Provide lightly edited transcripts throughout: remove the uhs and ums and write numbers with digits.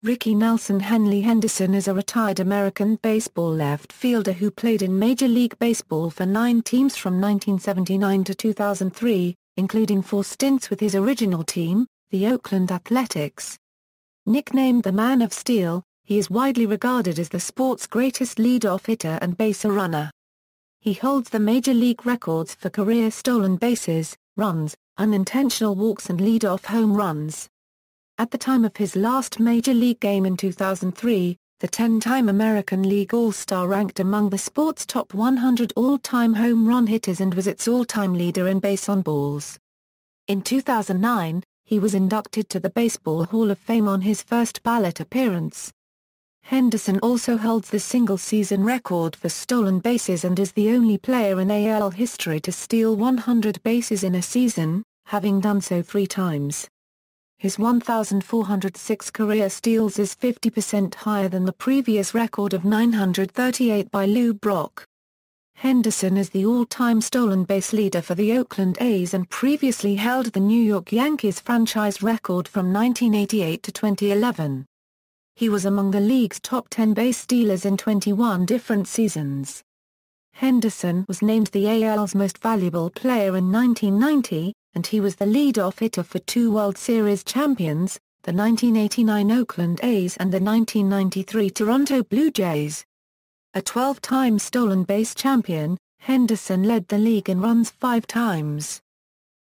Rickey Nelson Henley Henderson is a retired American baseball left fielder who played in Major League Baseball for 9 teams from 1979 to 2003, including 4 stints with his original team, the Oakland Athletics. Nicknamed the Man of Steel, he is widely regarded as the sport's greatest leadoff hitter and baserunner. He holds the major league records for career stolen bases, runs, unintentional walks and leadoff home runs. At the time of his last Major League game in 2003, the 10-time American League All-Star ranked among the sport's top 100 all-time home run hitters and was its all-time leader in base on balls. In 2009, he was inducted to the Baseball Hall of Fame on his first ballot appearance. Henderson also holds the single-season record for stolen bases and is the only player in AL history to steal 100 bases in a season, having done so 3 times. His 1,406 career steals is 50% higher than the previous record of 938 by Lou Brock. Henderson is the all-time stolen base leader for the Oakland A's and previously held the New York Yankees franchise record from 1988 to 2011. He was among the league's top 10 base stealers in 21 different seasons. Henderson was named the AL's most valuable player in 1990, and he was the leadoff hitter for 2 World Series champions, the 1989 Oakland A's and the 1993 Toronto Blue Jays. A 12-time stolen base champion, Henderson led the league in runs 5 times.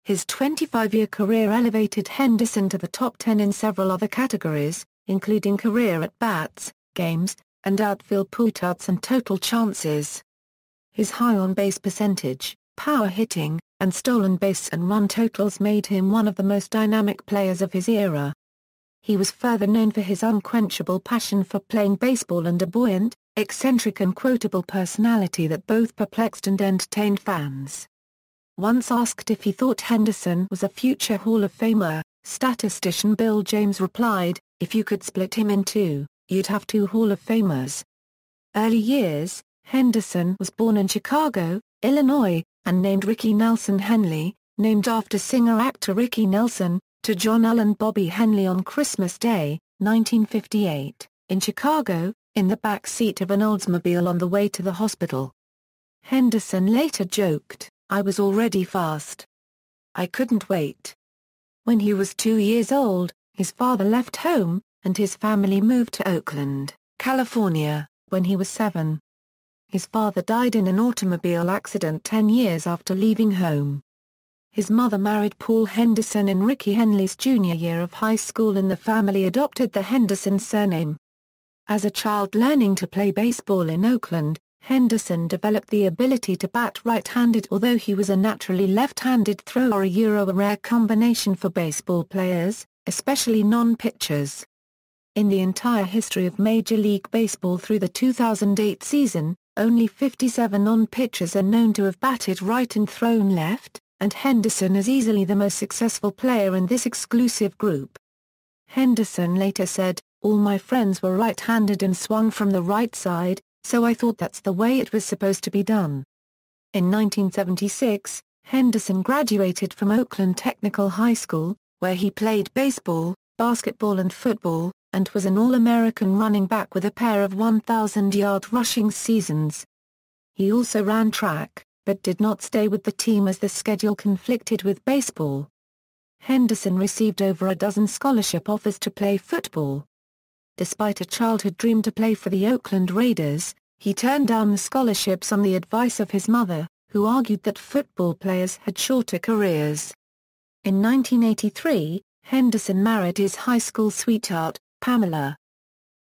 His 25-year career elevated Henderson to the top 10 in several other categories, including career at-bats, games, and outfield putouts and total chances. His high on-base percentage, power hitting, and stolen base and run totals made him one of the most dynamic players of his era. He was further known for his unquenchable passion for playing baseball and a buoyant, eccentric and quotable personality that both perplexed and entertained fans. Once asked if he thought Henderson was a future Hall of Famer, statistician Bill James replied, "If you could split him in 2, you'd have 2 Hall of Famers." Early years: Henderson was born in Chicago, Illinois, and named Rickey Nelson Henley, named after singer-actor Rickey Nelson, to John L. and Bobby Henley on Christmas Day, 1958, in Chicago, in the back seat of an Oldsmobile on the way to the hospital. Henderson later joked, "I was already fast. I couldn't wait." When he was 2 years old, his father left home, and his family moved to Oakland, California, when he was 7. His father died in an automobile accident 10 years after leaving home. His mother married Paul Henderson in Rickey Henley's junior year of high school and the family adopted the Henderson surname. As a child learning to play baseball in Oakland, Henderson developed the ability to bat right-handed although he was a naturally left-handed thrower, a rare combination for baseball players, especially non-pitchers. In the entire history of Major League Baseball through the 2008 season, only 57 non-pitchers are known to have batted right and thrown left, and Henderson is easily the most successful player in this exclusive group. Henderson later said, "All my friends were right-handed and swung from the right side, so I thought that's the way it was supposed to be done." In 1976, Henderson graduated from Oakland Technical High School, where he played baseball, basketball and football, and was an All-American running back with a pair of 1,000-yard rushing seasons. He also ran track, but did not stay with the team as the schedule conflicted with baseball. Henderson received over a dozen scholarship offers to play football. Despite a childhood dream to play for the Oakland Raiders, he turned down the scholarships on the advice of his mother, who argued that football players had shorter careers. In 1983, Henderson married his high school sweetheart, Pamela.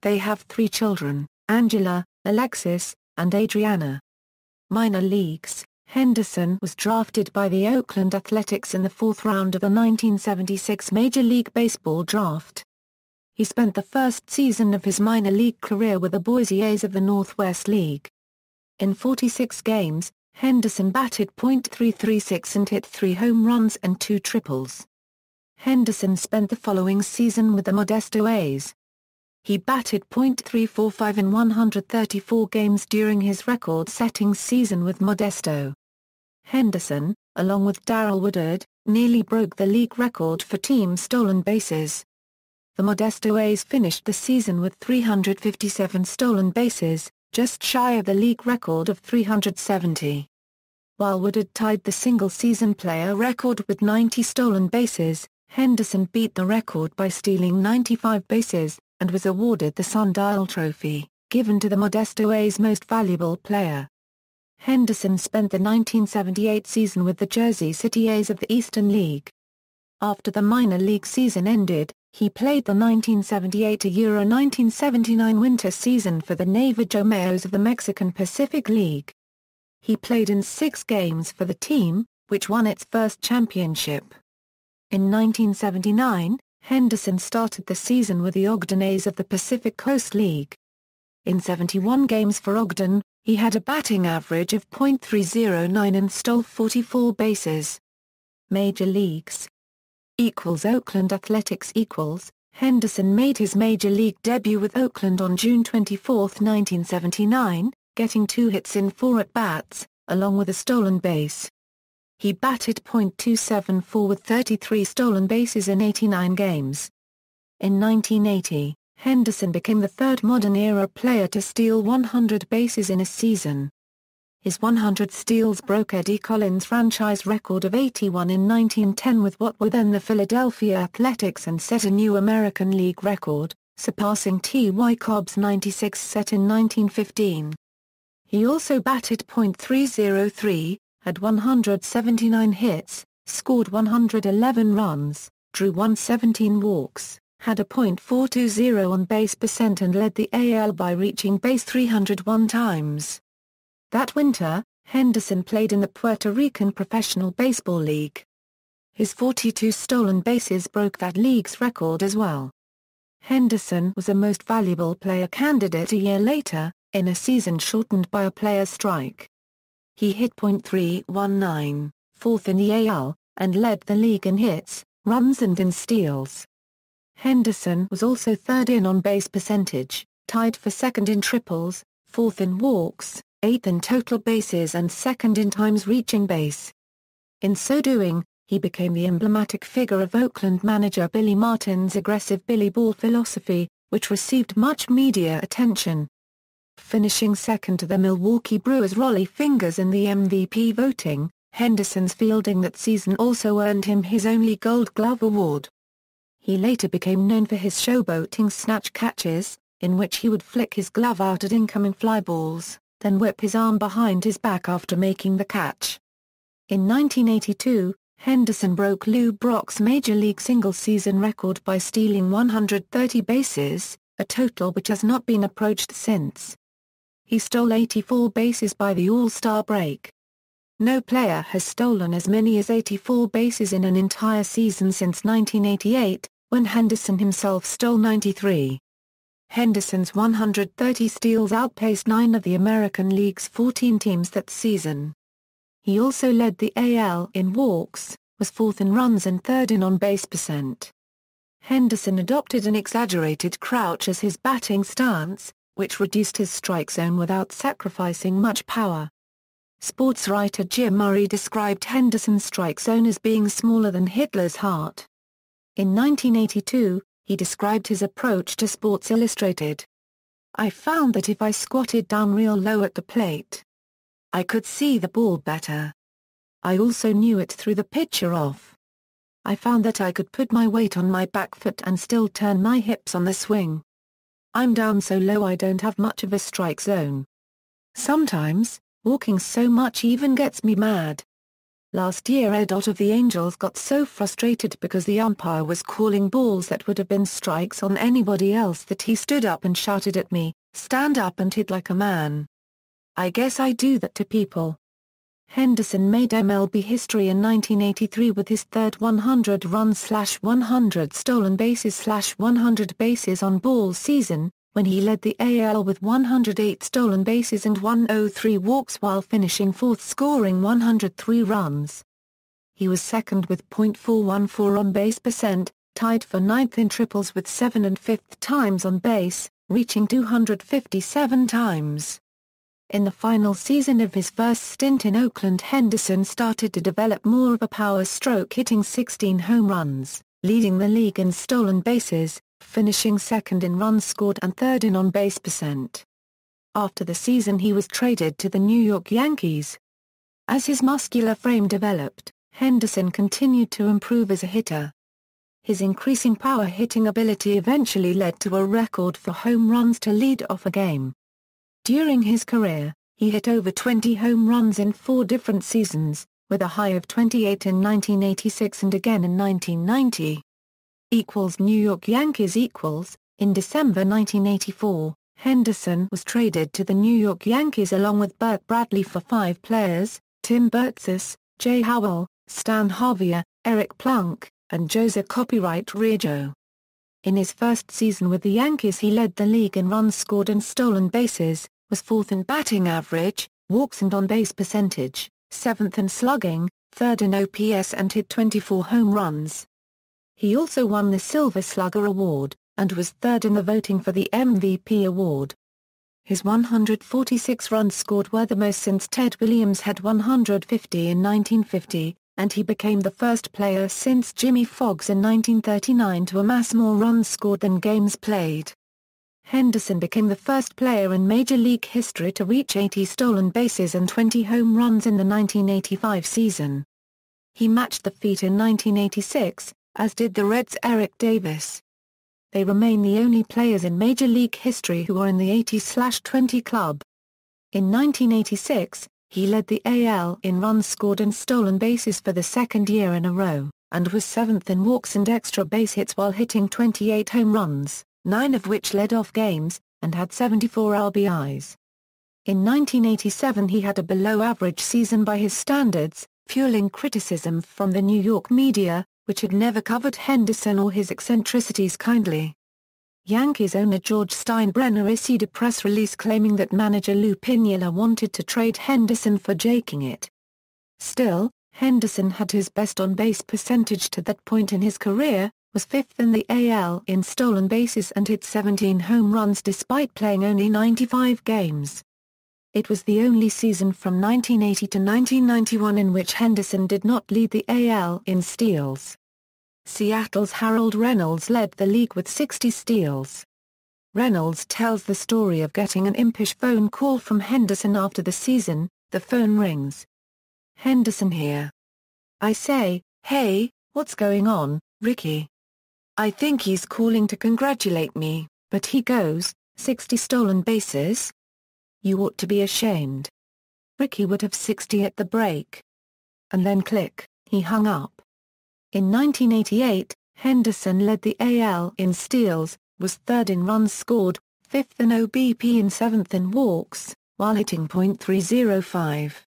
They have 3 children, Angela, Alexis, and Adriana. Minor leagues: Henderson was drafted by the Oakland Athletics in the 4th round of the 1976 Major League Baseball draft. He spent the first season of his minor league career with the Boise A's of the Northwest League. In 46 games, Henderson batted .336 and hit 3 home runs and 2 triples. Henderson spent the following season with the Modesto A's. He batted .345 in 134 games during his record-setting season with Modesto. Henderson, along with Darrell Woodard, nearly broke the league record for team stolen bases. The Modesto A's finished the season with 357 stolen bases, just shy of the league record of 370. While Woodard tied the single-season player record with 90 stolen bases, Henderson beat the record by stealing 95 bases, and was awarded the Sundial Trophy, given to the Modesto A's most valuable player. Henderson spent the 1978 season with the Jersey City A's of the Eastern League. After the minor league season ended, he played the 1978–1979 winter season for the Navajo Mayos of the Mexican Pacific League. He played in 6 games for the team, which won its first championship. In 1979, Henderson started the season with the Ogden A's of the Pacific Coast League. In 71 games for Ogden, he had a batting average of .309 and stole 44 bases. Major Leagues Oakland Athletics Henderson made his major league debut with Oakland on June 24, 1979, getting 2 hits in 4 at-bats, along with a stolen base. He batted .274 with 33 stolen bases in 89 games. In 1980, Henderson became the third modern-era player to steal 100 bases in a season. His 100 steals broke Eddie Collins' franchise record of 81 in 1910 with what were then the Philadelphia Athletics and set a new American League record, surpassing T.Y. Cobb's 96 set in 1915. He also batted .303, had 179 hits, scored 111 runs, drew 117 walks, had a .420 on-base percent and led the AL by reaching base 301 times. That winter, Henderson played in the Puerto Rican Professional Baseball League. His 42 stolen bases broke that league's record as well. Henderson was a most valuable player candidate a year later, in a season shortened by a player's strike. He hit .319, fourth in the AL, and led the league in hits, runs and in steals. Henderson was also third in on-base percentage, tied for second in triples, fourth in walks, eighth in total bases and second in times reaching base. In so doing, he became the emblematic figure of Oakland manager Billy Martin's aggressive Billy Ball philosophy, which received much media attention. Finishing second to the Milwaukee Brewers' Rollie Fingers in the MVP voting, Henderson's fielding that season also earned him his only Gold Glove award. He later became known for his showboating snatch catches, in which he would flick his glove out at incoming fly balls, then whip his arm behind his back after making the catch. In 1982, Henderson broke Lou Brock's Major League single-season record by stealing 130 bases, a total which has not been approached since. He stole 84 bases by the All-Star break. No player has stolen as many as 84 bases in an entire season since 1988, when Henderson himself stole 93. Henderson's 130 steals outpaced 9 of the American League's 14 teams that season. He also led the AL in walks, was fourth in runs and third in on-base percent. Henderson adopted an exaggerated crouch as his batting stance, which reduced his strike zone without sacrificing much power. Sports writer Jim Murray described Henderson's strike zone as being smaller than Hitler's heart. In 1982, he described his approach to Sports Illustrated. "I found that if I squatted down real low at the plate, I could see the ball better. I also knew it threw the pitcher off. I found that I could put my weight on my back foot and still turn my hips on the swing. I'm down so low I don't have much of a strike zone. Sometimes, walking so much even gets me mad." Last year Ed Ott of the Angels got so frustrated because the umpire was calling balls that would have been strikes on anybody else that he stood up and shouted at me, "Stand up and hit like a man. I guess I do that to people." Henderson made MLB history in 1983 with his third 100 runs/100 stolen bases/100 bases on balls season, when he led the AL with 108 stolen bases and 103 walks while finishing fourth scoring 103 runs. He was second with .414 on-base percent, tied for ninth in triples with 7 and fifth times on base, reaching 257 times. In the final season of his first stint in Oakland, Henderson started to develop more of a power stroke, hitting 16 home runs, leading the league in stolen bases, finishing second in runs scored and third in on-base percent. After the season he was traded to the New York Yankees. As his muscular frame developed, Henderson continued to improve as a hitter. His increasing power hitting ability eventually led to a record for home runs to lead off a game. During his career, he hit over 20 home runs in 4 different seasons, with a high of 28 in 1986 and again in 1990. New York Yankees. In December 1984, Henderson was traded to the New York Yankees along with Burt Bradley for 5 players, Tim Burtzis, Jay Howell, Stan Javier, Eric Plunk, and Jose Copyright Rijo. In his first season with the Yankees he led the league in runs scored and stolen bases, was 4th in batting average, walks and on-base percentage, 7th in slugging, 3rd in OPS and hit 24 home runs. He also won the Silver Slugger Award, and was 3rd in the voting for the MVP award. His 146 runs scored were the most since Ted Williams had 150 in 1950, and he became the first player since Jimmy Foggs in 1939 to amass more runs scored than games played. Henderson became the first player in Major League history to reach 80 stolen bases and 20 home runs in the 1985 season. He matched the feat in 1986, as did the Reds' Eric Davis. They remain the only players in Major League history who are in the 80/20 club. In 1986, he led the AL in runs scored and stolen bases for the second year in a row, and was 7th in walks and extra base hits while hitting 28 home runs, 9 of which led off games, and had 74 RBIs. In 1987 he had a below-average season by his standards, fueling criticism from the New York media, which had never covered Henderson or his eccentricities kindly. Yankees owner George Steinbrenner issued a press release claiming that manager Lou Piniella wanted to trade Henderson for Jaking it. Still, Henderson had his best on-base percentage to that point in his career, was 5th in the AL in stolen bases and hit 17 home runs despite playing only 95 games. It was the only season from 1980 to 1991 in which Henderson did not lead the AL in steals. Seattle's Harold Reynolds led the league with 60 steals. Reynolds tells the story of getting an impish phone call from Henderson after the season. The phone rings. "Henderson here. I say, hey, what's going on, Rickey? I think he's calling to congratulate me, but he goes, 60 stolen bases? You ought to be ashamed. Rickey would have 60 at the break." And then click, he hung up. In 1988, Henderson led the AL in steals, was 3rd in runs scored, 5th in OBP and 7th in walks, while hitting .305.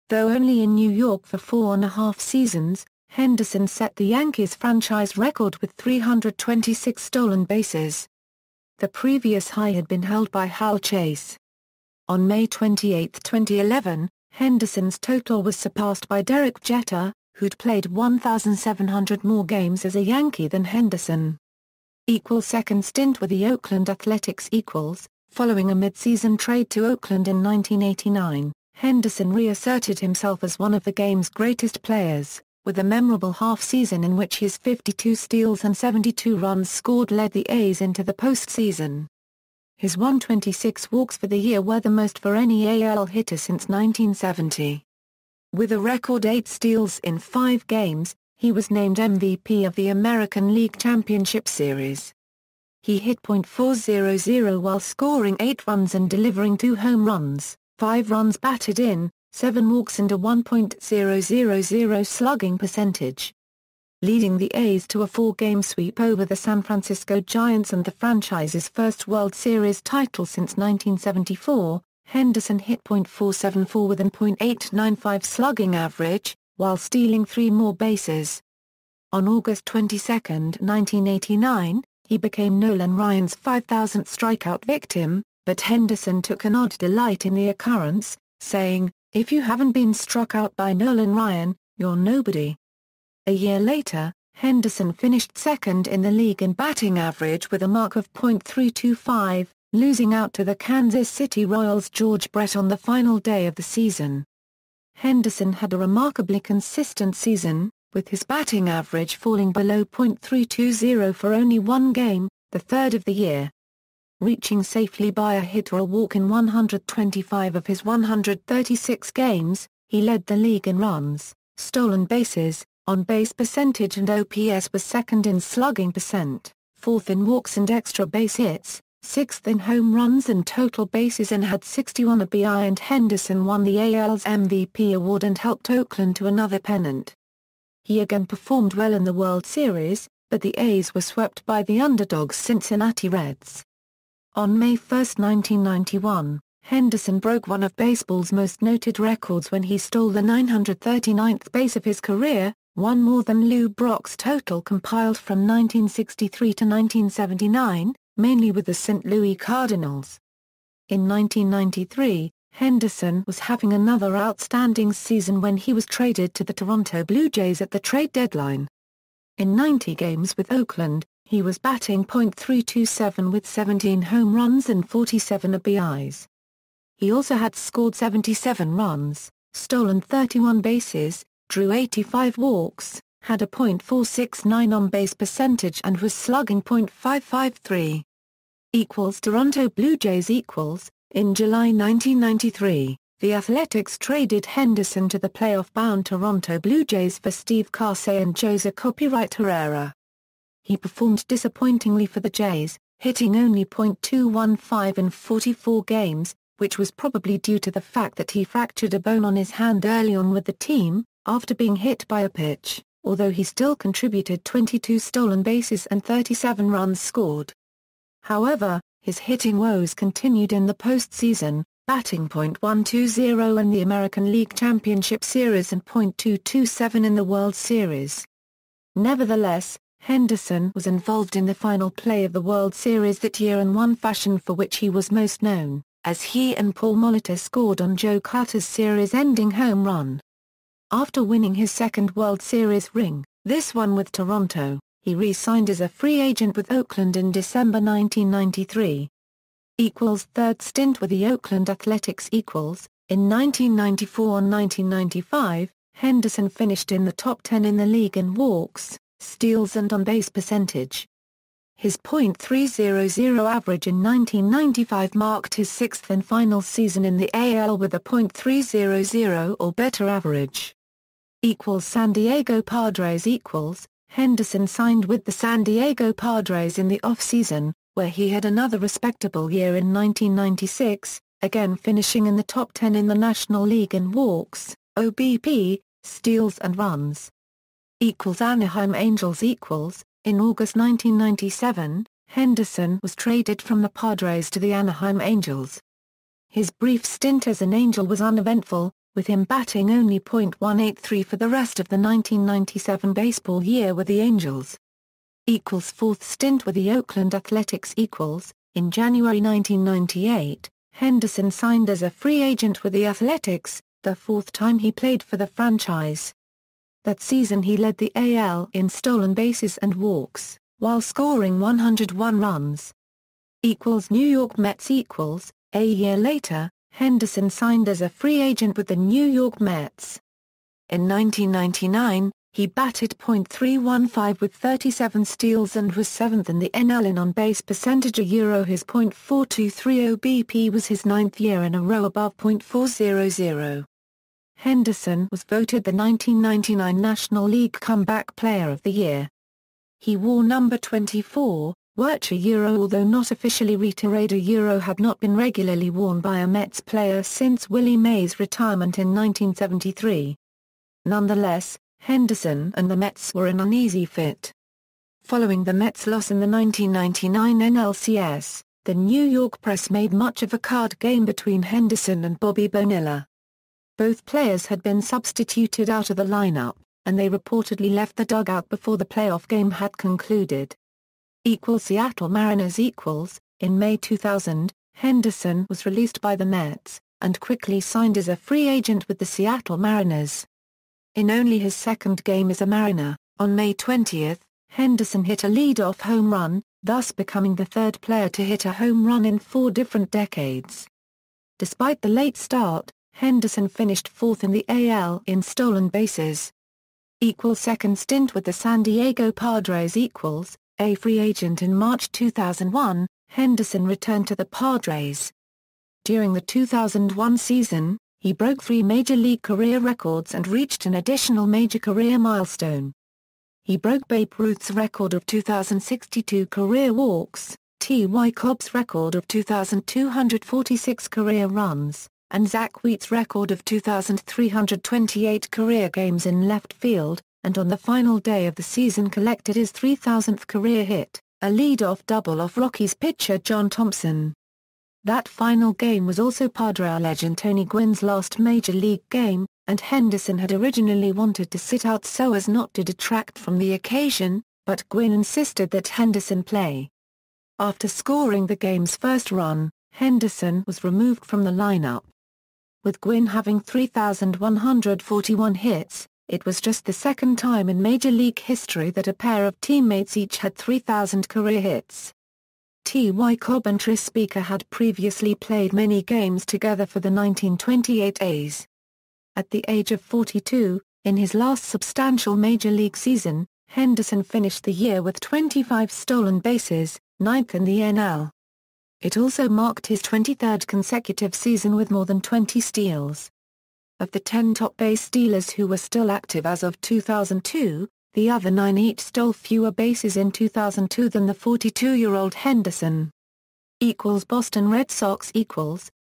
Though only in New York for 4.5 seasons, Henderson set the Yankees franchise record with 326 stolen bases. The previous high had been held by Hal Chase. On May 28, 2011, Henderson's total was surpassed by Derek Jeter, who'd played 1,700 more games as a Yankee than Henderson. Second stint with the Oakland Athletics. Following a mid-season trade to Oakland in 1989, Henderson reasserted himself as one of the game's greatest players, with a memorable half-season in which his 52 steals and 72 runs scored led the A's into the postseason. His 126 walks for the year were the most for any AL hitter since 1970. With a record 8 steals in 5 games, he was named MVP of the American League Championship Series. He hit .400 while scoring 8 runs and delivering 2 home runs, 5 runs batted in, 7 walks and a .000 slugging percentage. Leading the A's to a 4-game sweep over the San Francisco Giants and the franchise's first World Series title since 1974, Henderson hit .474 with an .895 slugging average, while stealing 3 more bases. On August 22, 1989, he became Nolan Ryan's 5,000th strikeout victim, but Henderson took an odd delight in the occurrence, saying, "If you haven't been struck out by Nolan Ryan, you're nobody." A year later, Henderson finished second in the league in batting average with a mark of .325, losing out to the Kansas City Royals' George Brett on the final day of the season. Henderson had a remarkably consistent season, with his batting average falling below .320 for only 1 game, the third of the year. Reaching safely by a hit or a walk in 125 of his 136 games, he led the league in runs, stolen bases, on-base percentage and OPS, was second in slugging percent, fourth in walks and extra base hits, sixth in home runs and total bases, and had 61 RBI. And Henderson won the AL's MVP award and helped Oakland to another pennant. He again performed well in the World Series, but the A's were swept by the underdogs Cincinnati Reds. On May 1, 1991, Henderson broke one of baseball's most noted records when he stole the 939th base of his career, one more than Lou Brock's total compiled from 1963 to 1979, mainly with the St. Louis Cardinals. In 1993, Henderson was having another outstanding season when he was traded to the Toronto Blue Jays at the trade deadline. In 90 games with Oakland, he was batting .327 with 17 home runs and 47 RBIs. He also had scored 77 runs, stolen 31 bases, drew 85 walks, had a .469 on-base percentage and was slugging .553. Toronto Blue Jays. In July 1993, the Athletics traded Henderson to the playoff-bound Toronto Blue Jays for Steve Karsay and Jose Copyright Herrera. He performed disappointingly for the Jays, hitting only .215 in 44 games, which was probably due to the fact that he fractured a bone on his hand early on with the team, after being hit by a pitch, although he still contributed 22 stolen bases and 37 runs scored. However, his hitting woes continued in the postseason, batting .120 in the American League Championship Series and .227 in the World Series. Nevertheless, Henderson was involved in the final play of the World Series that year in one fashion for which he was most known, as he and Paul Molitor scored on Joe Carter's series-ending home run. After winning his second World Series ring, this one with Toronto, he re-signed as a free agent with Oakland in December 1993. Third stint with the Oakland Athletics. In 1994 and 1995, Henderson finished in the top 10 in the league in walks, steals and on-base percentage. His .300 average in 1995 marked his sixth and final season in the AL with a .300 or better average. San Diego Padres. Henderson signed with the San Diego Padres in the off-season, where he had another respectable year in 1996, again finishing in the top 10 in the National League in walks, OBP, steals and runs. Anaheim Angels. In August 1997, Henderson was traded from the Padres to the Anaheim Angels. His brief stint as an Angel was uneventful, with him batting only .183 for the rest of the 1997 baseball year with the Angels. Fourth stint with the Oakland Athletics. In January 1998, Henderson signed as a free agent with the Athletics, the fourth time he played for the franchise. That season he led the AL in stolen bases and walks, while scoring 101 runs. New York Mets. A year later, Henderson signed as a free agent with the New York Mets. In 1999, he batted .315 with 37 steals and was seventh in the NL in on-base percentage. His .423 OBP was his ninth year in a row above .400. Henderson was voted the 1999 National League Comeback Player of the Year. He wore number 24, which although not officially retired, had not been regularly worn by a Mets player since Willie Mays' retirement in 1973. Nonetheless, Henderson and the Mets were an uneasy fit. Following the Mets' loss in the 1999 NLCS, the New York press made much of a card game between Henderson and Bobby Bonilla. Both players had been substituted out of the lineup, and they reportedly left the dugout before the playoff game had concluded. Seattle Mariners. In May 2000, Henderson was released by the Mets, and quickly signed as a free agent with the Seattle Mariners. In only his second game as a Mariner, on May 20, Henderson hit a leadoff home run, thus becoming the third player to hit a home run in 4 different decades. Despite the late start, Henderson finished fourth in the AL in stolen bases. Second stint with the San Diego Padres. A free agent in March 2001, Henderson returned to the Padres. During the 2001 season, he broke 3 Major League career records and reached an additional major career milestone. He broke Babe Ruth's record of 2,062 career walks, T.Y. Cobb's record of 2,246 career runs, and Zach Wheat's record of 2,328 career games in left field, and on the final day of the season collected his 3,000th career hit, a leadoff double off Rockies pitcher John Thompson. That final game was also Padre legend Tony Gwynn's last major league game, and Henderson had originally wanted to sit out so as not to detract from the occasion, but Gwynn insisted that Henderson play. After scoring the game's first run, Henderson was removed from the lineup. With Gwynn having 3,141 hits, it was just the second time in Major League history that a pair of teammates each had 3,000 career hits. T.Y. Cobb and Tris Speaker had previously played many games together for the 1928 A's. At the age of 42, in his last substantial Major League season, Henderson finished the year with 25 stolen bases, 9th in the NL. It also marked his 23rd consecutive season with more than 20 steals. Of the 10 top base stealers who were still active as of 2002, the other 9 each stole fewer bases in 2002 than the 42-year-old Henderson. Boston Red Sox.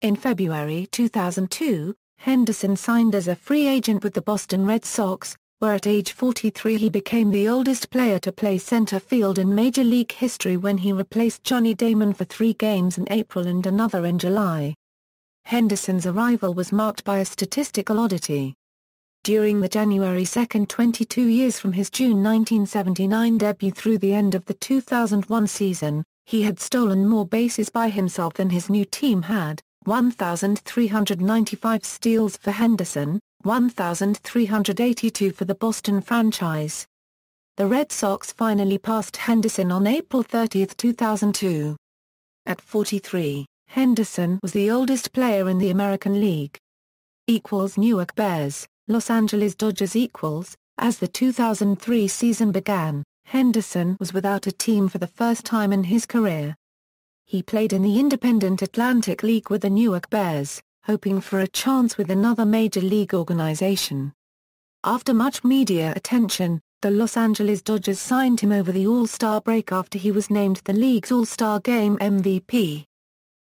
In February 2002, Henderson signed as a free agent with the Boston Red Sox, where at age 43 he became the oldest player to play center field in Major League history when he replaced Johnny Damon for 3 games in April and another in July. Henderson's arrival was marked by a statistical oddity. During the January 2, 22 years from his June 1979 debut through the end of the 2001 season, he had stolen more bases by himself than his new team had, 1,395 steals for Henderson, 1,382 for the Boston franchise. The Red Sox finally passed Henderson on April 30, 2002. At 43, Henderson was the oldest player in the American League. Newark Bears, Los Angeles Dodgers. As the 2003 season began, Henderson was without a team for the first time in his career. He played in the Independent Atlantic League with the Newark Bears, hoping for a chance with another major league organization. After much media attention, the Los Angeles Dodgers signed him over the All-Star break after he was named the league's All-Star Game MVP.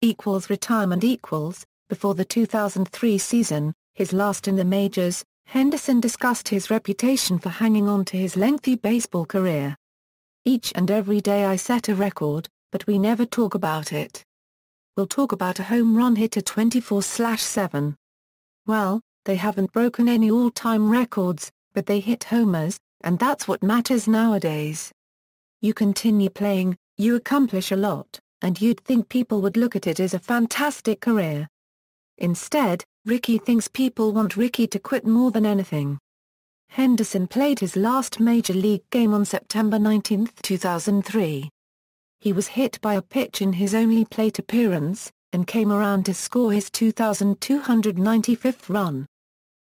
Retirement. Before the 2003 season, his last in the majors, Henderson discussed his reputation for hanging on to his lengthy baseball career. "Each and every day I set a record, but we never talk about it. We'll talk about a home run hitter 24/7. Well, they haven't broken any all-time records, but they hit homers, and that's what matters nowadays. You continue playing, you accomplish a lot, and you'd think people would look at it as a fantastic career. Instead, Rickey thinks people want Rickey to quit more than anything." Henderson played his last major league game on September 19, 2003. He was hit by a pitch in his only plate appearance, and came around to score his 2,295th run.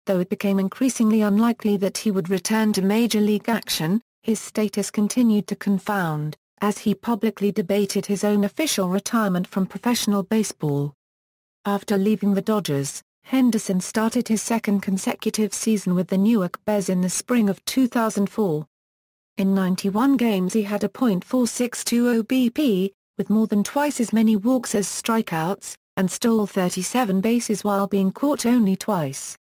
Though it became increasingly unlikely that he would return to major league action, his status continued to confound, as he publicly debated his own official retirement from professional baseball. After leaving the Dodgers, Henderson started his second consecutive season with the Newark Bears in the spring of 2004. In 91 games he had a .462 OBP, with more than twice as many walks as strikeouts, and stole 37 bases while being caught only twice.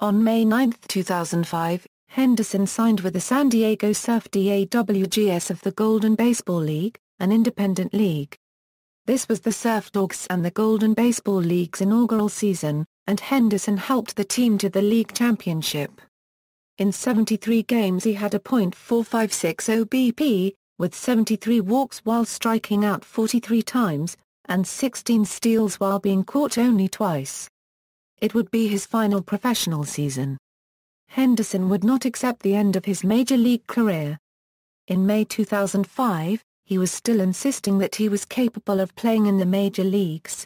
On May 9, 2005, Henderson signed with the San Diego Surf DAWGS of the Golden Baseball League, an independent league. This was the Surf Dogs and the Golden Baseball League's inaugural season, and Henderson helped the team to the league championship. In 73 games he had a .456 OBP, with 73 walks while striking out 43 times, and 16 steals while being caught only twice. It would be his final professional season. Henderson would not accept the end of his major league career. In May 2005, he was still insisting that he was capable of playing in the major leagues.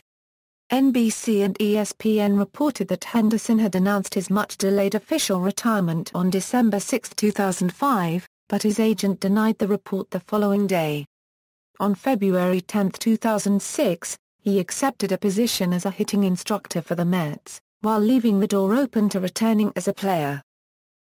NBC and ESPN reported that Henderson had announced his much-delayed official retirement on December 6, 2005, but his agent denied the report the following day. On February 10, 2006, he accepted a position as a hitting instructor for the Mets, while leaving the door open to returning as a player.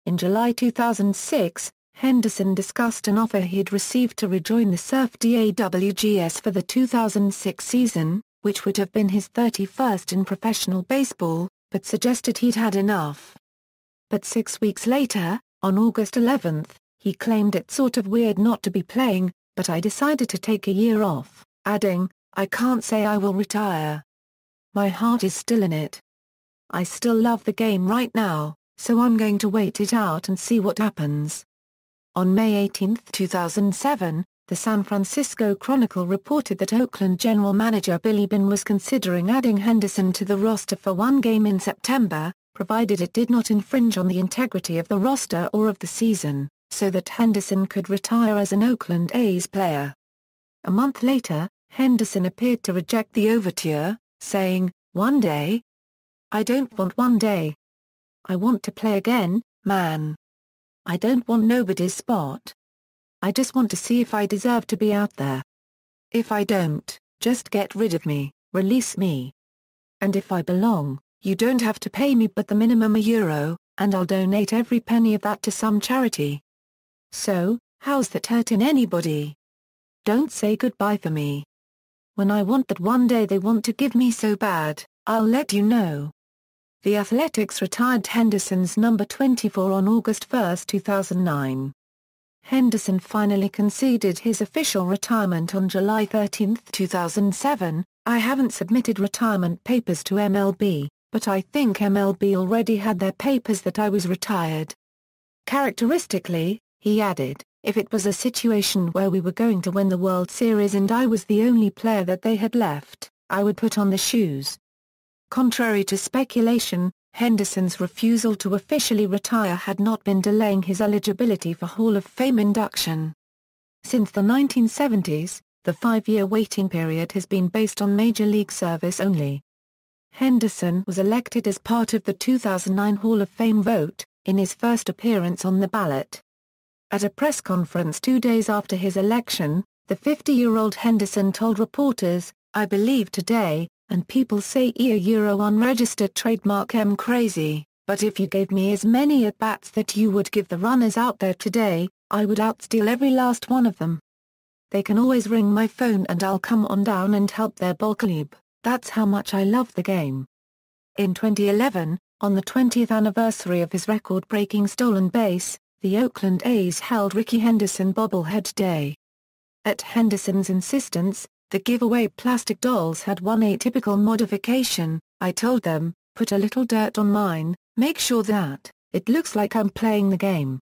In July 2006, Henderson discussed an offer he'd received to rejoin the Surf DAWGS for the 2006 season, which would have been his 31st in professional baseball, but suggested he'd had enough. But 6 weeks later, on August 11, he claimed it's sort of weird not to be playing, but I decided to take a year off, adding, "I can't say I will retire. My heart is still in it. I still love the game right now, so I'm going to wait it out and see what happens." On May 18, 2007, the San Francisco Chronicle reported that Oakland general manager Billy Beane was considering adding Henderson to the roster for one game in September, provided it did not infringe on the integrity of the roster or of the season, so that Henderson could retire as an Oakland A's player. A month later, Henderson appeared to reject the overture, saying, "One day? I don't want one day. I want to play again, man. I don't want nobody's spot. I just want to see if I deserve to be out there. If I don't, just get rid of me, release me. And if I belong, you don't have to pay me but the minimum €1, and I'll donate every penny of that to some charity. So, how's that hurting anybody? Don't say goodbye for me. When I want that one day they want to give me so bad, I'll let you know." The Athletics retired Henderson's number 24 on August 1, 2009. Henderson finally conceded his official retirement on July 13, 2007, "I haven't submitted retirement papers to MLB, but I think MLB already had their papers that I was retired." Characteristically, he added, "If it was a situation where we were going to win the World Series and I was the only player that they had left, I would put on the shoes." Contrary to speculation, Henderson's refusal to officially retire had not been delaying his eligibility for Hall of Fame induction. Since the 1970s, the 5-year waiting period has been based on Major League service only. Henderson was elected as part of the 2009 Hall of Fame vote, in his first appearance on the ballot. At a press conference 2 days after his election, the 50-year-old Henderson told reporters, "I believe today, and people say euro unregistered trademark I'm crazy, but if you gave me as many at-bats that you would give the runners out there today, I would outsteal every last one of them. They can always ring my phone and I'll come on down and help their ball club. That's how much I love the game." In 2011, on the 20th anniversary of his record-breaking stolen base, the Oakland A's held Rickey Henderson Bobblehead Day. At Henderson's insistence, the giveaway plastic dolls had one atypical modification. "I told them, put a little dirt on mine, make sure that it looks like I'm playing the game."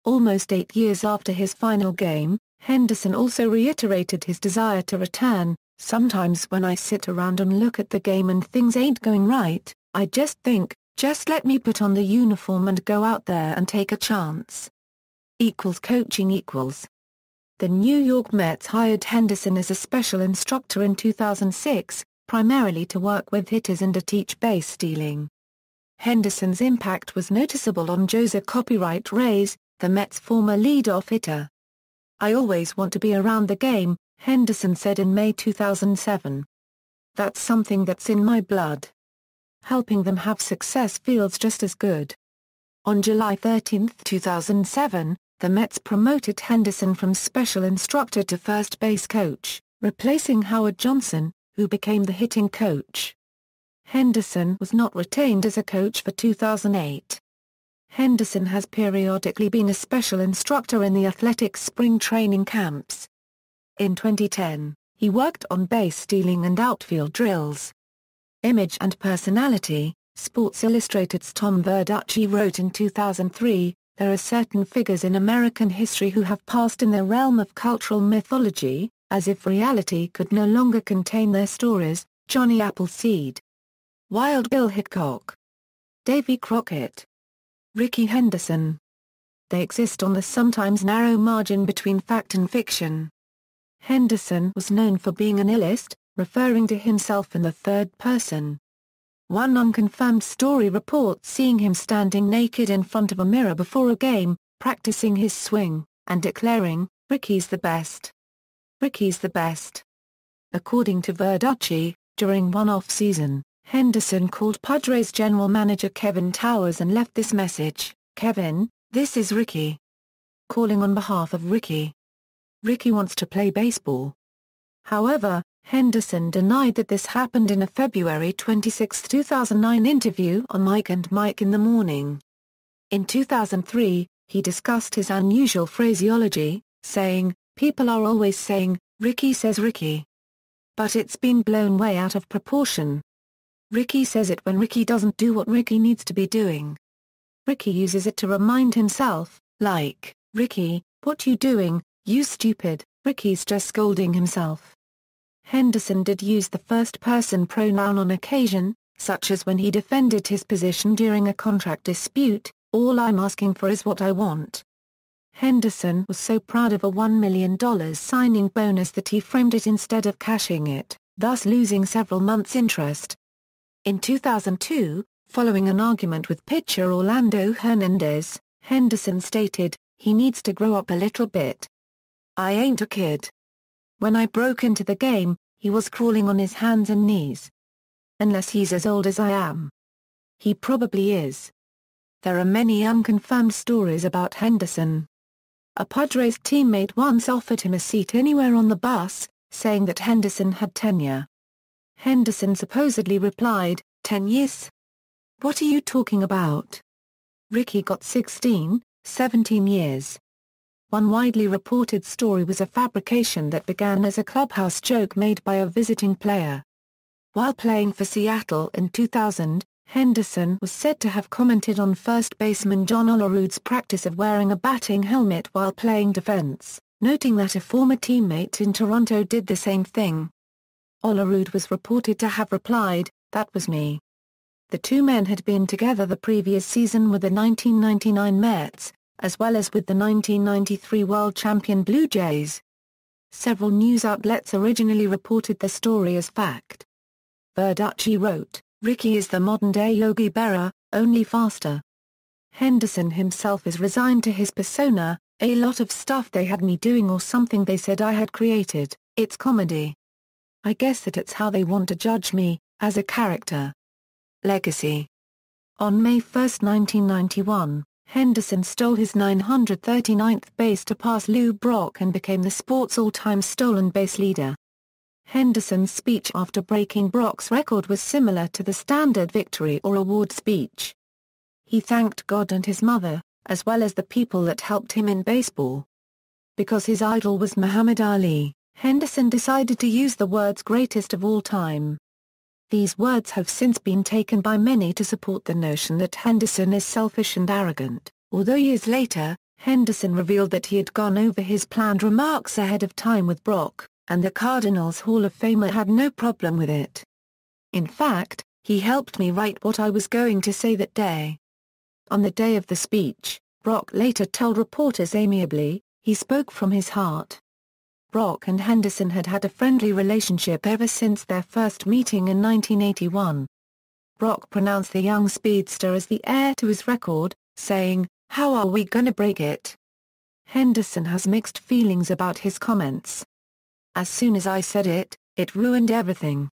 Almost 8 years after his final game, Henderson also reiterated his desire to return. "Sometimes when I sit around and look at the game and things ain't going right, I just think, just let me put on the uniform and go out there and take a chance." Coaching. The New York Mets hired Henderson as a special instructor in 2006, primarily to work with hitters and to teach base stealing. Henderson's impact was noticeable on Jose Copyright Reyes, the Mets' former leadoff hitter. "I always want to be around the game," Henderson said in May 2007. "That's something that's in my blood. Helping them have success feels just as good." On July 13, 2007, the Mets promoted Henderson from special instructor to first base coach, replacing Howard Johnson, who became the hitting coach. Henderson was not retained as a coach for 2008. Henderson has periodically been a special instructor in the Athletics spring training camps. In 2010, he worked on base stealing and outfield drills. Image and Personality, Sports Illustrated's Tom Verducci wrote in 2003, "There are certain figures in American history who have passed in the realm of cultural mythology, as if reality could no longer contain their stories." Johnny Appleseed, Wild Bill Hickok, Davy Crockett, Rickey Henderson. They exist on the sometimes narrow margin between fact and fiction. Henderson was known for being an illist, referring to himself in the third person. One unconfirmed story reports seeing him standing naked in front of a mirror before a game, practicing his swing. and declaring, "Rickey's the best. Rickey's the best." According to Verducci, during one off-season, Henderson called Padres general manager Kevin Towers and left this message: "Kevin, this is Rickey. Calling on behalf of Rickey. Rickey wants to play baseball." However, Henderson denied that this happened in a February 26, 2009 interview on Mike and Mike in the Morning. In 2003, he discussed his unusual phraseology, saying, "People are always saying, 'Rickey says Rickey.' But it's been blown way out of proportion. Rickey says it when Rickey doesn't do what Rickey needs to be doing. Rickey uses it to remind himself, like, 'Rickey, what you doing, you stupid?' Rickey's just scolding himself." Henderson did use the first-person pronoun on occasion, such as when he defended his position during a contract dispute, "All I'm asking for is what I want." Henderson was so proud of a $1 million signing bonus that he framed it instead of cashing it, thus losing several months' interest. In 2002, following an argument with pitcher Orlando Hernandez, Henderson stated, "He needs to grow up a little bit. I ain't a kid. When I broke into the game, he was crawling on his hands and knees. Unless he's as old as I am. He probably is." There are many unconfirmed stories about Henderson. A Padres teammate once offered him a seat anywhere on the bus, saying that Henderson had tenure. Henderson supposedly replied, "10 years? What are you talking about? Rickey got 16, 17 years." One widely reported story was a fabrication that began as a clubhouse joke made by a visiting player. While playing for Seattle in 2000, Henderson was said to have commented on first baseman John Olerud's practice of wearing a batting helmet while playing defense, noting that a former teammate in Toronto did the same thing. Olerud was reported to have replied, "That was me." The two men had been together the previous season with the 1999 Mets, as well as with the 1993 world champion Blue Jays. Several news outlets originally reported the story as fact. Verducci wrote, "Rickey is the modern-day Yogi Berra, only faster." Henderson himself is resigned to his persona, "A lot of stuff they had me doing or something they said I had created, it's comedy. I guess that it's how they want to judge me, as a character." Legacy. On May 1, 1991, Henderson stole his 939th base to pass Lou Brock and became the sport's all-time stolen base leader. Henderson's speech after breaking Brock's record was similar to the standard victory or award speech. He thanked God and his mother, as well as the people that helped him in baseball. Because his idol was Muhammad Ali, Henderson decided to use the words "greatest of all time." These words have since been taken by many to support the notion that Henderson is selfish and arrogant, although years later, Henderson revealed that he had gone over his planned remarks ahead of time with Brock, and the Cardinals Hall of Famer had no problem with it. "In fact, he helped me write what I was going to say that day." On the day of the speech, Brock later told reporters amiably, he spoke from his heart. Brock and Henderson had had a friendly relationship ever since their first meeting in 1981. Brock pronounced the young speedster as the heir to his record, saying, "How are we gonna break it?" Henderson has mixed feelings about his comments. "As soon as I said it, it ruined everything.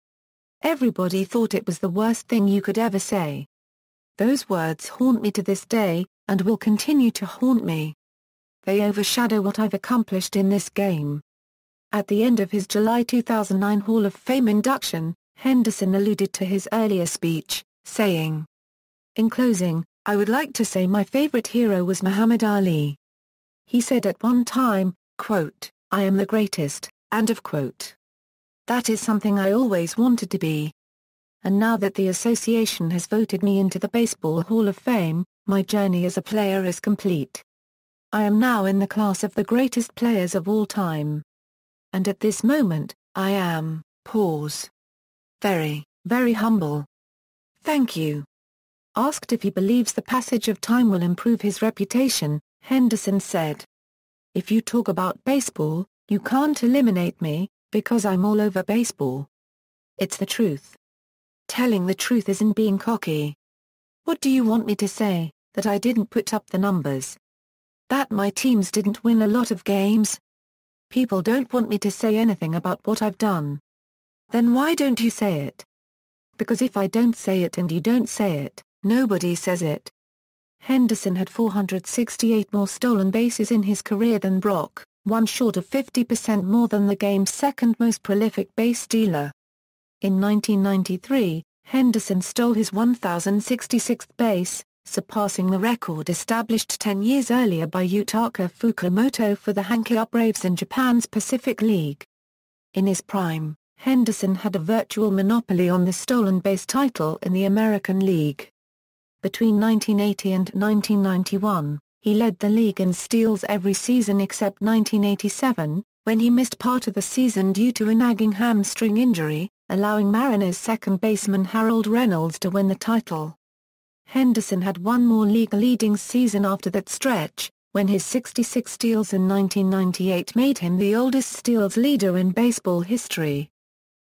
Everybody thought it was the worst thing you could ever say. Those words haunt me to this day, and will continue to haunt me. They overshadow what I've accomplished in this game." At the end of his July 2009 Hall of Fame induction, Henderson alluded to his earlier speech, saying, "In closing, I would like to say my favorite hero was Muhammad Ali. He said at one time, quote, 'I am the greatest,' end of quote. That is something I always wanted to be. And now that the association has voted me into the Baseball Hall of Fame, my journey as a player is complete. I am now in the class of the greatest players of all time. And at this moment, I am, pause. Very, very humble. Thank you." Asked if he believes the passage of time will improve his reputation, Henderson said, "If you talk about baseball, you can't eliminate me, because I'm all over baseball. It's the truth. Telling the truth isn't being cocky. What do you want me to say, that I didn't put up the numbers? That my teams didn't win a lot of games? People don't want me to say anything about what I've done. Then why don't you say it? Because if I don't say it and you don't say it, nobody says it. Henderson had 468 more stolen bases in his career than Brock, one short of 50% more than the game's second most prolific base stealer. In 1993, Henderson stole his 1,066th base, surpassing the record established 10 years earlier by Yutaka Fukumoto for the Hankei Braves in Japan's Pacific League. In his prime, Henderson had a virtual monopoly on the stolen base title in the American League. Between 1980 and 1991, he led the league in steals every season except 1987, when he missed part of the season due to a nagging hamstring injury, allowing Mariners second baseman Harold Reynolds to win the title. Henderson had one more league-leading season after that stretch, when his 66 steals in 1998 made him the oldest steals leader in baseball history.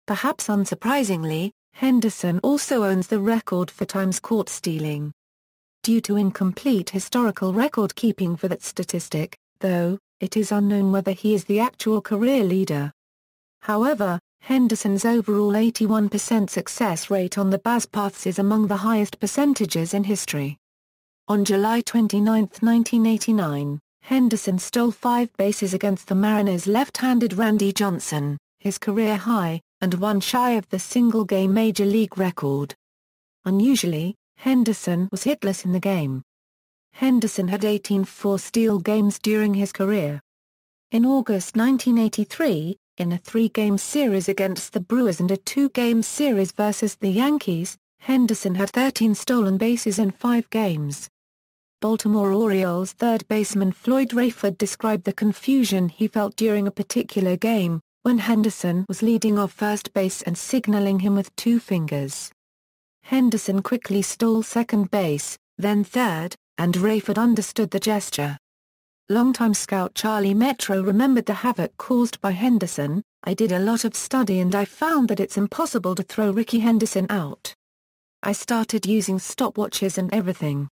Perhaps unsurprisingly, Henderson also owns the record for times caught stealing. Due to incomplete historical record-keeping for that statistic, though, it is unknown whether he is the actual career leader. However, Henderson's overall 81% success rate on the base paths is among the highest percentages in history. On July 29, 1989, Henderson stole 5 bases against the Mariners' left-handed Randy Johnson, his career high, and one shy of the single-game Major League record. Unusually, Henderson was hitless in the game. Henderson had 18 four-steal games during his career. In August 1983, in a 3-game series against the Brewers and a 2-game series versus the Yankees, Henderson had 13 stolen bases in 5 games. Baltimore Orioles third baseman Floyd Rayford described the confusion he felt during a particular game, when Henderson was leading off first base and signaling him with 2 fingers. Henderson quickly stole second base, then third, and Rayford understood the gesture. Longtime scout Charlie Metro remembered the havoc caused by Henderson. "I did a lot of study and I found that it's impossible to throw Rickey Henderson out. I started using stopwatches and everything.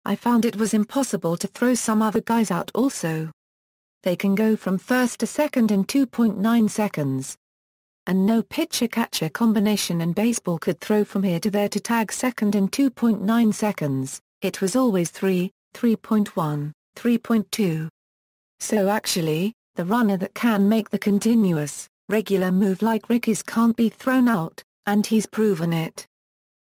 I found it was impossible to throw some other guys out also. They can go from first to second in 2.9 seconds. And no pitcher-catcher combination in baseball could throw from here to there to tag second in 2.9 seconds, it was always 3, 3.1, 3.2. So actually, the runner that can make the continuous, regular move like Rickey's can't be thrown out, and he's proven it."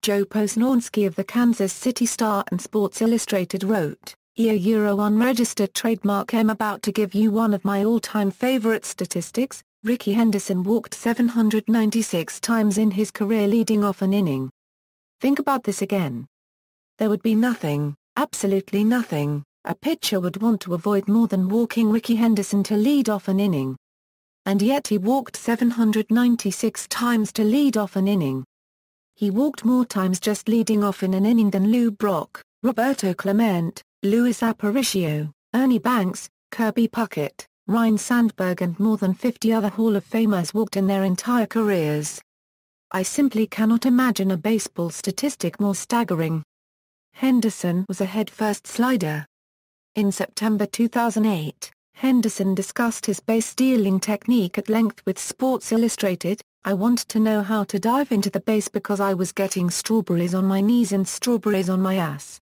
Joe Posnanski of the Kansas City Star and Sports Illustrated wrote, Unregistered trademark. I'm about to give you one of my all-time favorite statistics. Rickey Henderson walked 796 times in his career leading off an inning. Think about this again. There would be nothing, absolutely nothing, a pitcher would want to avoid more than walking Rickey Henderson to lead off an inning. And yet he walked 796 times to lead off an inning. He walked more times just leading off in an inning than Lou Brock, Roberto Clemente, Luis Aparicio, Ernie Banks, Kirby Puckett, Ryne Sandberg and more than 50 other Hall of Famers walked in their entire careers. I simply cannot imagine a baseball statistic more staggering. Henderson was a head-first slider. In September 2008, Henderson discussed his base stealing technique at length with Sports Illustrated. "I wanted to know how to dive into the base because I was getting strawberries on my knees and strawberries on my ass.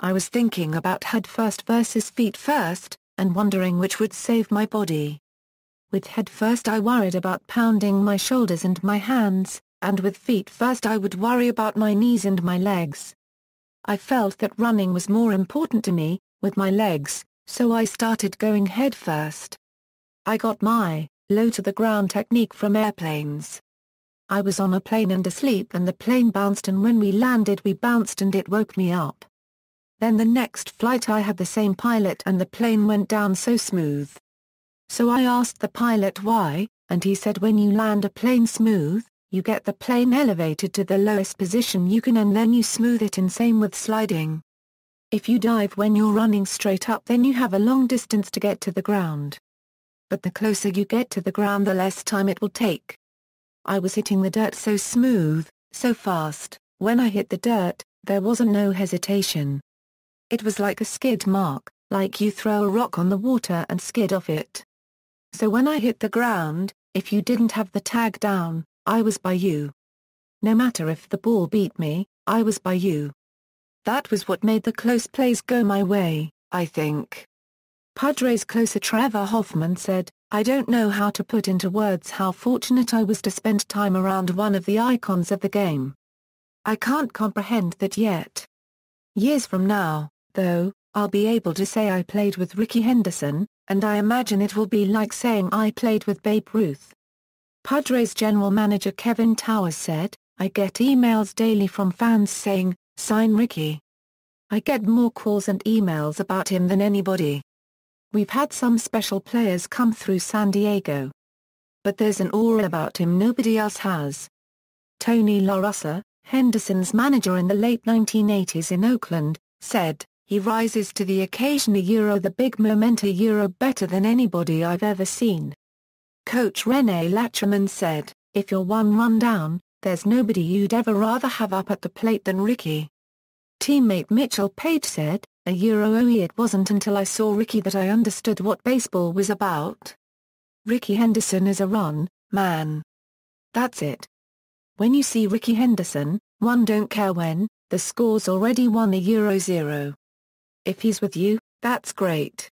I was thinking about head first versus feet first, and wondering which would save my body. With head first I worried about pounding my shoulders and my hands, and with feet first I would worry about my knees and my legs. I felt that running was more important to me, with my legs, so I started going head first. I got my low to the ground technique from airplanes. I was on a plane and asleep and the plane bounced and when we landed we bounced and it woke me up. Then the next flight I had the same pilot and the plane went down so smooth. So I asked the pilot why, and he said when you land a plane smooth, you get the plane elevated to the lowest position you can and then you smooth it, and same with sliding. If you dive when you're running straight up then you have a long distance to get to the ground. But the closer you get to the ground the less time it will take. I was hitting the dirt so smooth, so fast, when I hit the dirt, there wasn't no hesitation. It was like a skid mark, Like you throw a rock on the water and skid off it. So when I hit the ground, if you didn't have the tag down, I was by you. No matter if the ball beat me, I was by you. That was what made the close plays go my way, I think. Padres closer Trevor Hoffman said, I don't know how to put into words how fortunate I was to spend time around one of the icons of the game. I can't comprehend that yet. Years from now, though, I'll be able to say I played with Rickey Henderson, and I imagine it will be like saying I played with Babe Ruth. Padres general manager Kevin Towers said, I get emails daily from fans saying, sign Rickey. I get more calls and emails about him than anybody. We've had some special players come through San Diego. But there's an aura about him nobody else has. Tony La Russa, Henderson's manager in the late 1980s in Oakland, said, he rises to the occasion the big moment better than anybody I've ever seen. Coach Rene Lachemann said, if you're one run down, there's nobody you'd ever rather have up at the plate than Rickey. Teammate Mitchell Page said, it wasn't until I saw Rickey that I understood what baseball was about. Rickey Henderson is a run, man. That's it. When you see Rickey Henderson, one don't care when, the score's already 1-0. If he's with you, that's great.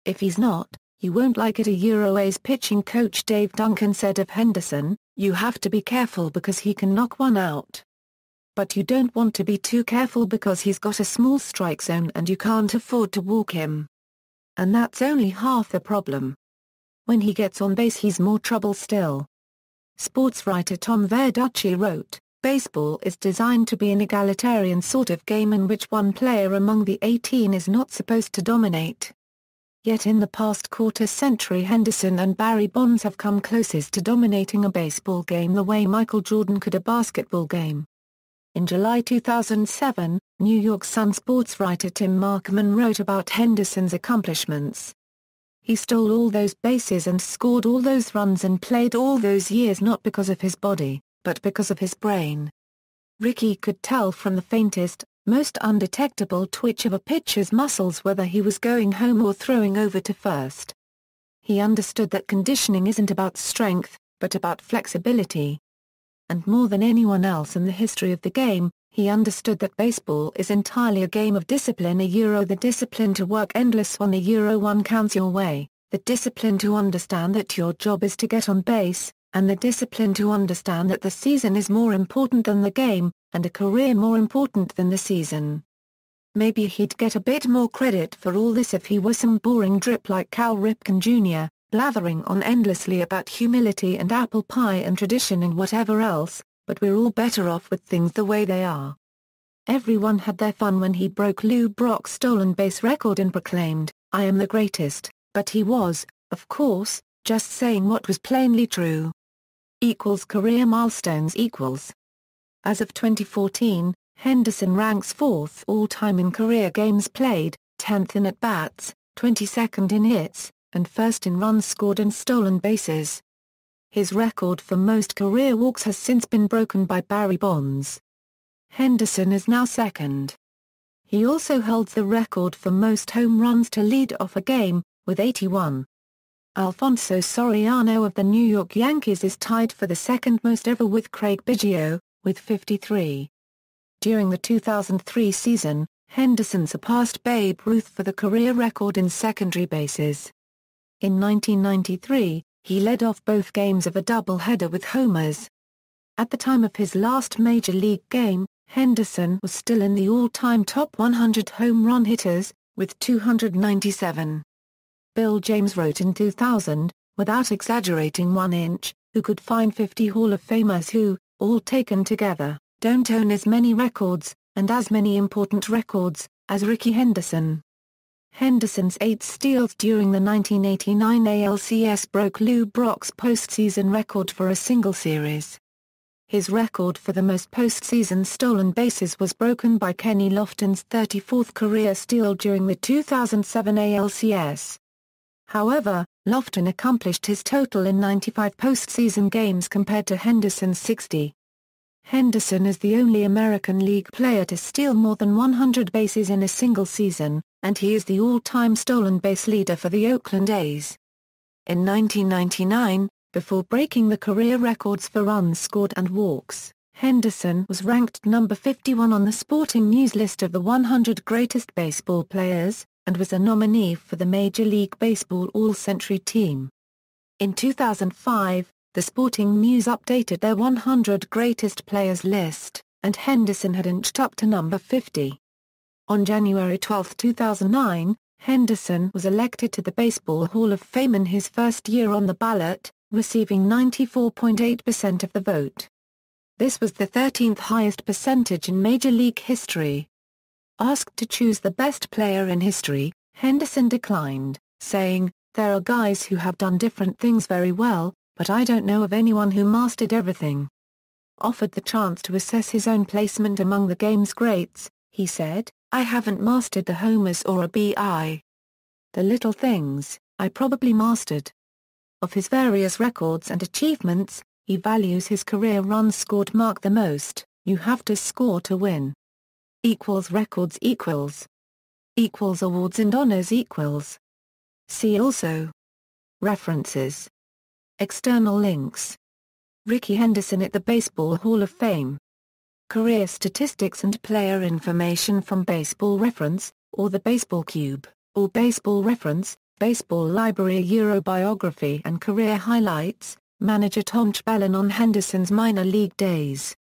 If he's not, you won't like it. A's pitching coach Dave Duncan said of Henderson, you have to be careful because he can knock one out. But you don't want to be too careful because he's got a small strike zone and you can't afford to walk him. And that's only half the problem. When he gets on base he's more trouble still. Sports writer Tom Verducci wrote, baseball is designed to be an egalitarian sort of game in which one player among the 18 is not supposed to dominate. Yet in the past quarter-century Henderson and Barry Bonds have come closest to dominating a baseball game the way Michael Jordan could a basketball game. In July 2007, New York Sun sports writer Tim Markman wrote about Henderson's accomplishments. He stole all those bases and scored all those runs and played all those years not because of his body, but because of his brain. Rickey could tell from the faintest, most undetectable twitch of a pitcher's muscles whether he was going home or throwing over to first. He understood that conditioning isn't about strength, but about flexibility. And more than anyone else in the history of the game, he understood that baseball is entirely a game of discipline. The discipline to work endless on one counts your way, the discipline to understand that your job is to get on base, and the discipline to understand that the season is more important than the game, and a career more important than the season. Maybe he'd get a bit more credit for all this if he was some boring drip like Cal Ripken Jr., blathering on endlessly about humility and apple pie and tradition and whatever else, but we're all better off with things the way they are. Everyone had their fun when he broke Lou Brock's stolen base record and proclaimed, I am the greatest, but he was, of course, just saying what was plainly true. Career milestones equals. As of 2014, Henderson ranks 4th all-time in career games played, 10th in at-bats, 22nd in hits, and 1st in runs scored and stolen bases. His record for most career walks has since been broken by Barry Bonds. Henderson is now 2nd. He also holds the record for most home runs to lead off a game, with 81. Alfonso Soriano of the New York Yankees is tied for the second most ever with Craig Biggio, with 53. During the 2003 season, Henderson surpassed Babe Ruth for the career record in secondary bases. In 1993, he led off both games of a doubleheader with homers. At the time of his last major league game, Henderson was still in the all-time top 100 home run hitters, with 297. Bill James wrote in 2000, without exaggerating 1 inch, who could find 50 Hall of Famers who, all taken together, don't own as many records, and as many important records, as Rickey Henderson. Henderson's 8 steals during the 1989 ALCS broke Lou Brock's postseason record for a single series. His record for the most postseason stolen bases was broken by Kenny Lofton's 34th career steal during the 2007 ALCS. However, Lofton accomplished his total in 95 postseason games compared to Henderson's 60. Henderson is the only American League player to steal more than 100 bases in a single season, and he is the all-time stolen base leader for the Oakland A's. In 1999, before breaking the career records for runs scored and walks, Henderson was ranked number 51 on the Sporting News list of the 100 greatest baseball players, and was a nominee for the Major League Baseball All-Century team. In 2005, the Sporting News updated their 100 greatest players list, and Henderson had inched up to number 50. On January 12, 2009, Henderson was elected to the Baseball Hall of Fame in his first year on the ballot, receiving 94.8% of the vote. This was the 13th highest percentage in Major League history. Asked to choose the best player in history, Henderson declined, saying, "There are guys who have done different things very well, but I don't know of anyone who mastered everything." Offered the chance to assess his own placement among the game's greats, he said, "I haven't mastered the homers or a BI. The little things, I probably mastered." Of his various records and achievements, he values his career runs scored mark the most. You have to score to win. Records awards and honors . See also. References. External links. Rickey Henderson at the Baseball Hall of Fame. Career statistics and player information from Baseball Reference, or the Baseball Cube, or Baseball Reference, Baseball Library. Biography and career highlights. Manager Tom Chbellin on Henderson's minor league days.